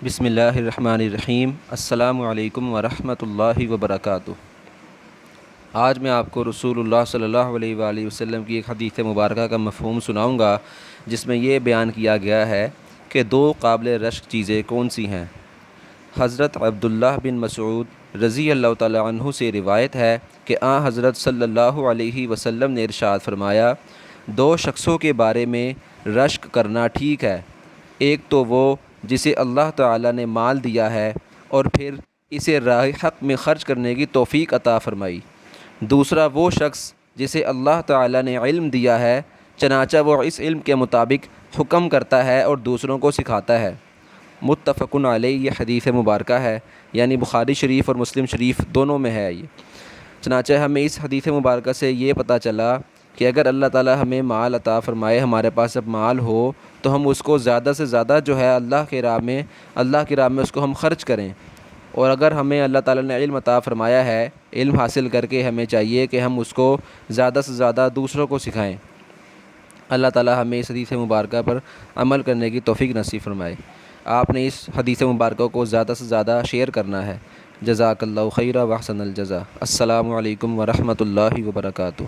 بسم اللہ الرحمن الرحیم۔ السلام علیکم ورحمۃ اللہ وبرکاتہ۔ آج میں آپ کو رسول اللہ صلی اللہ علیہ وآلہ وسلم کی ایک حدیث مبارکہ کا مفہوم سناؤں گا، جس میں یہ بیان کیا گیا ہے کہ دو قابل رشک چیزیں کون سی ہیں۔ حضرت عبداللہ بن مسعود رضی اللہ تعالی عنہ سے روایت ہے کہ حضرت صلی اللہ علیہ وسلم نے ارشاد فرمایا، دو شخصوں کے بارے میں رشک کرنا ٹھیک ہے، ایک تو وہ جسے اللہ تعالیٰ نے مال دیا ہے اور پھر اسے راہ حق میں خرچ کرنے کی توفیق عطا فرمائی، دوسرا وہ شخص جسے اللہ تعالیٰ نے علم دیا ہے، چنانچہ وہ اس علم کے مطابق حکم کرتا ہے اور دوسروں کو سکھاتا ہے۔ متفقن علیہ یہ حدیث مبارکہ ہے، یعنی بخاری شریف اور مسلم شریف دونوں میں ہے یہ۔ چنانچہ ہمیں اس حدیث مبارکہ سے یہ پتہ چلا کہ اگر اللہ تعالیٰ ہمیں مال عطا فرمائے، ہمارے پاس اب مال ہو تو ہم اس کو زیادہ سے زیادہ جو ہے اللہ کی راہ میں اس کو ہم خرچ کریں، اور اگر ہمیں اللہ تعالیٰ نے علم عطا فرمایا ہے، علم حاصل کر کے ہمیں چاہیے کہ ہم اس کو زیادہ سے زیادہ دوسروں کو سکھائیں۔ اللہ تعالیٰ ہمیں اس حدیث مبارکہ پر عمل کرنے کی توفیق نصیب فرمائے۔ آپ نے اس حدیث مبارکہ کو زیادہ سے زیادہ شیئر کرنا ہے۔ جزاک اللہ خیرا و احسن الجزا۔ السلام علیکم ورحمۃ اللہ وبرکاتہ۔